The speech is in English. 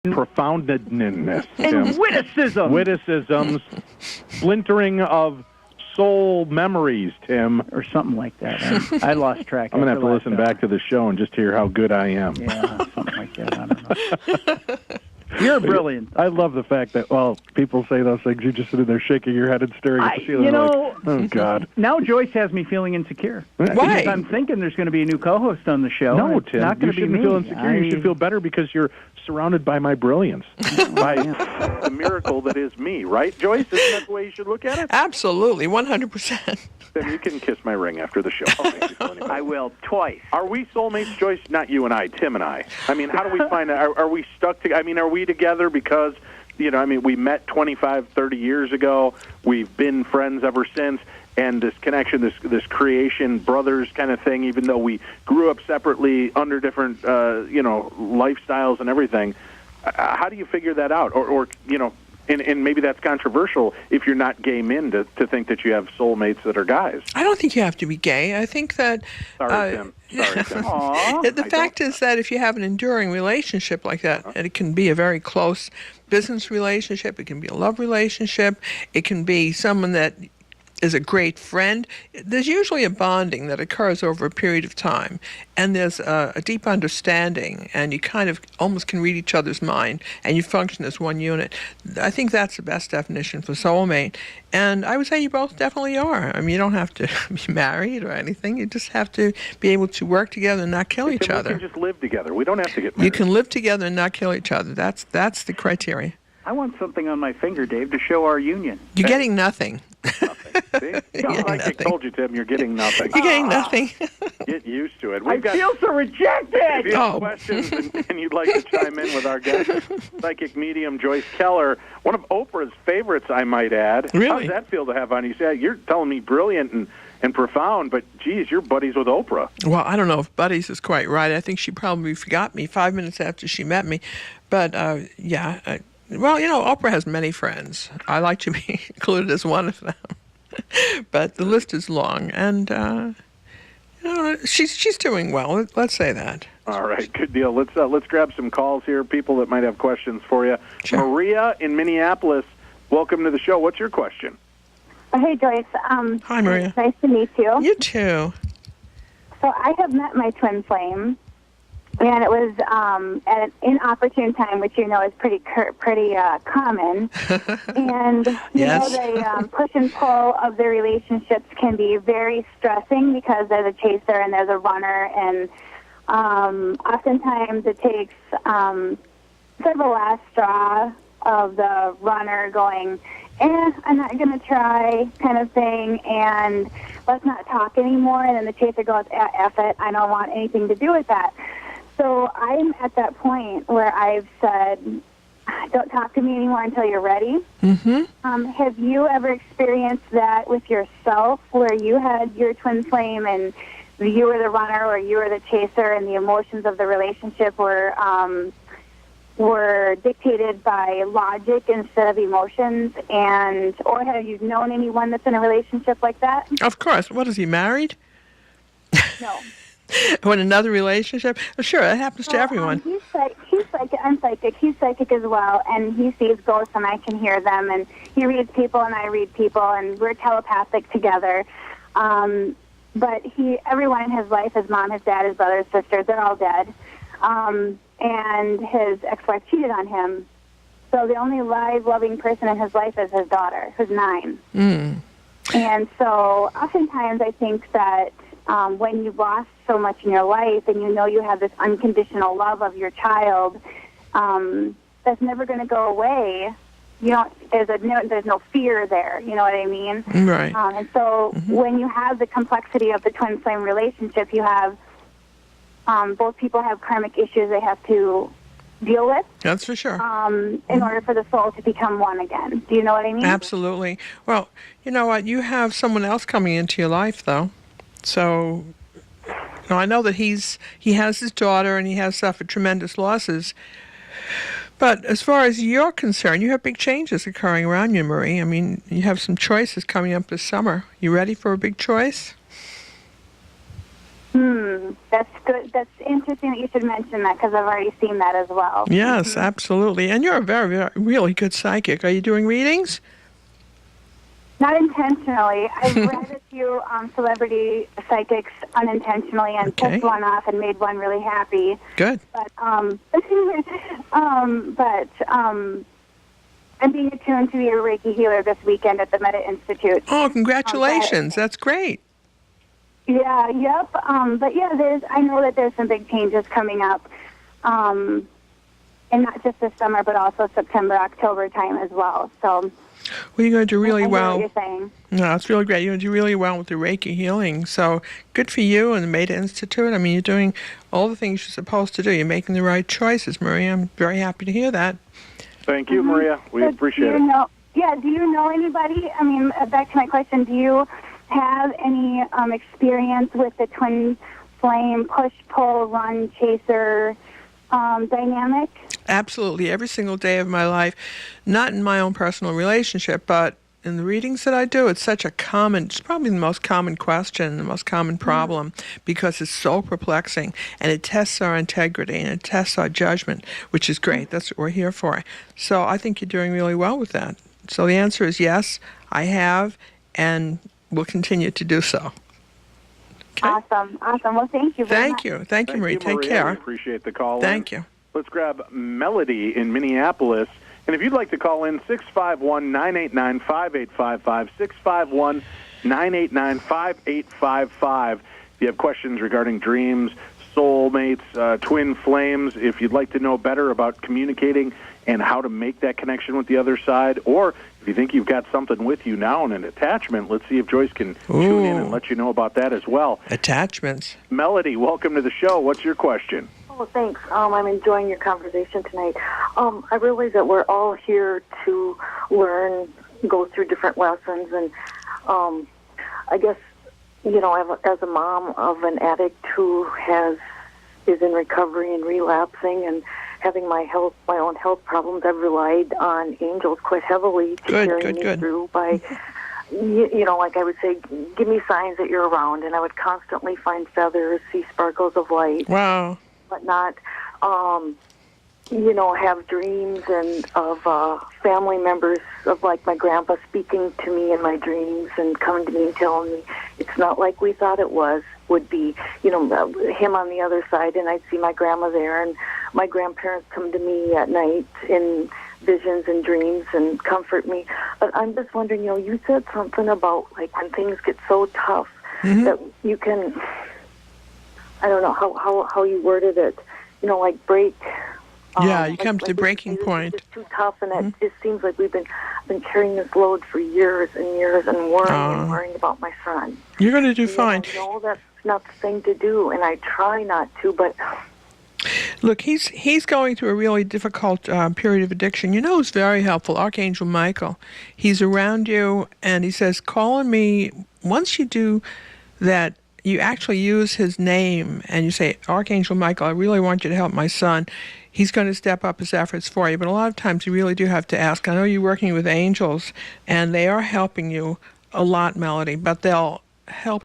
profoundness, and witticisms, splintering of soul memories, Tim. Or something like that. I lost track. I'm going to have to listen back to the show and just hear how good I am. Yeah, something like that. I don't know. You're brilliant. I love the fact that, people say those things, you're just sitting there shaking your head and staring at the ceiling oh, God. Now Joyce has me feeling insecure. Why? Because I'm thinking there's going to be a new co-host on the show. No, Tim, not you shouldn't feel insecure. You should feel better because you're surrounded by my brilliance. By the miracle that is me, right, Joyce? Isn't that the way you should look at it? Absolutely, 100%. Then you can kiss my ring after the show. I will, twice. Are we soulmates, Joyce? Not you and I, Tim and I. I mean, how do we find out? Are we stuck together? I mean, are we together because, we met 25, 30 years ago. We've been friends ever since. And this connection, this creation, brothers kind of thing, even though we grew up separately under different, lifestyles and everything. How do you figure that out? Or and maybe that's controversial if you're not gay men to think that you have soulmates that are guys. I don't think you have to be gay. I think that... Sorry, Tim. The fact is that if you have an enduring relationship like that, and it can be a very close business relationship, it can be a love relationship, it can be someone that is a great friend, there's usually a bonding that occurs over a period of time, and there's a deep understanding, and you kind of almost can read each other's mind, and you function as one unit. I think that's the best definition for soulmate, and I would say you both definitely are. I mean, you don't have to be married or anything. You just have to be able to work together and not kill each other. We can just live together. We don't have to get married. You can live together and not kill each other. That's the criteria. I want something on my finger, Dave, to show our union. You're getting nothing. See? Like I told you, Tim, you're getting nothing. You're getting nothing. Get used to it. I feel so rejected. If you have questions and you'd like to chime in with our guest, psychic medium Joyce Keller, one of Oprah's favorites, I might add. Really? How does that feel to have on? You say, you're telling me brilliant and profound, but, geez, you're buddies with Oprah. Well, I don't know if buddies is quite right. I think she probably forgot me 5 minutes after she met me. But, Oprah has many friends. I like to be included as one of them. But the list is long, and she's doing well. Let's say that. All right, good deal. Let's grab some calls here. People that might have questions for you. Sure. Maria in Minneapolis, welcome to the show. What's your question? Hey, Joyce. Hi, Maria. Nice to meet you. You too. So I have met my twin flame, and it was at an inopportune time, which is pretty common. And the push and pull of the relationships can be very stressing because there's a chaser and there's a runner, and oftentimes it takes sort of a last straw of the runner going, I'm not going to try kind of thing, and let's not talk anymore. And then the chaser goes, F it, I don't want anything to do with that. So I'm at that point where I've said, don't talk to me anymore until you're ready. Mm-hmm. Have you ever experienced that with yourself, where you had your twin flame and you were the runner or you were the chaser, and the emotions of the relationship were dictated by logic instead of emotions? Or have you known anyone that's in a relationship like that? Of course. What, is he married? No. Or in another relationship? Well, sure, that happens to everyone. He's psychic. I'm psychic. He's psychic as well, and he sees ghosts, and I can hear them, and he reads people, and I read people, and we're telepathic together. But everyone in his life, his mom, his dad, his brother, his sister, they're all dead. And his ex-wife cheated on him. So the only live, loving person in his life is his daughter, who's 9. Mm. And so oftentimes I think that when you've lost so much in your life and you have this unconditional love of your child, that's never going to go away. There's no fear there, you know what I mean? Right. And so when you have the complexity of the twin flame relationship, you have both people have karmic issues they have to deal with. That's for sure. In order for the soul to become one again. Do you know what I mean? Absolutely. Well, you know what? You have someone else coming into your life, though. So, I know that he has his daughter and he has suffered tremendous losses. But as far as you're concerned, you have big changes occurring around you, Marie. I mean, you have some choices coming up this summer. You ready for a big choice? That's good. That's interesting that you should mention that because I've already seen that as well. Yes, absolutely. And you're a really good psychic. Are you doing readings? Not intentionally. I've read a few celebrity psychics unintentionally and pissed one off and made one really happy. Good. But I'm being attuned to be a Reiki healer this weekend at the Meta Institute. Oh, congratulations! That's great. Yeah. Yep. But yeah, I know that there's some big changes coming up, and not just this summer, but also September, October time as well. So. Well, you're going to do really well. What you're saying. No, it's really great. You're going to do really well with the Reiki healing. So good for you and the Meta Institute. I mean, you're doing all the things you're supposed to do. You're making the right choices, Maria. I'm very happy to hear that. Thank you, Maria. We appreciate it. Do you know anybody? I mean, back to my question, do you have any experience with the twin flame push, pull, run, chaser dynamic? Absolutely. Every single day of my life, not in my own personal relationship, but in the readings that I do, it's probably the most common question, the most common problem, because it's so perplexing, and it tests our integrity, and it tests our judgment, which is great. That's what we're here for. So I think you're doing really well with that. So the answer is yes, I have, and will continue to do so. Okay? Awesome. Well, thank you very much. Thank you, Marie. Take care. We appreciate the call. Thank you. Let's grab Melody in Minneapolis. And if you'd like to call in, 651-989-5855, 651-989-5855. If you have questions regarding dreams, soulmates, twin flames, if you'd like to know better about communicating and how to make that connection with the other side, or if you think you've got something with you now in an attachment, let's see if Joyce can tune in and let you know about that as well. Attachments. Melody, welcome to the show. What's your question? Well, thanks. I'm enjoying your conversation tonight. I realize that we're all here to learn, go through different lessons, and I guess, as a mom of an addict who is in recovery and relapsing and having my own health problems, I've relied on angels quite heavily to carry me through by, like I would say, give me signs that you're around, and I would constantly find feathers, see sparkles of light. Wow. Whatnot, have dreams and of family members of like my grandpa speaking to me in my dreams and coming to me and telling me it's not like we thought it would be, him on the other side, and I'd see my grandma there, and my grandparents come to me at night in visions and dreams and comfort me. But I'm just wondering, you said something about like when things get so tough that you can, I don't know how you worded it, like break. Yeah, you come to the breaking point. It's too tough, and it just seems like we've been carrying this load for years and years and worrying about my son. You're going to do fine. I know that's not the thing to do, and I try not to, but... Look, he's going through a really difficult period of addiction. You know who's very helpful? Archangel Michael. He's around you, and he says, call on me. Once you do that, you actually use his name, and you say, Archangel Michael, I really want you to help my son. He's going to step up his efforts for you. But a lot of times you really do have to ask. I know you're working with angels, and they are helping you a lot, Melody, but they'll help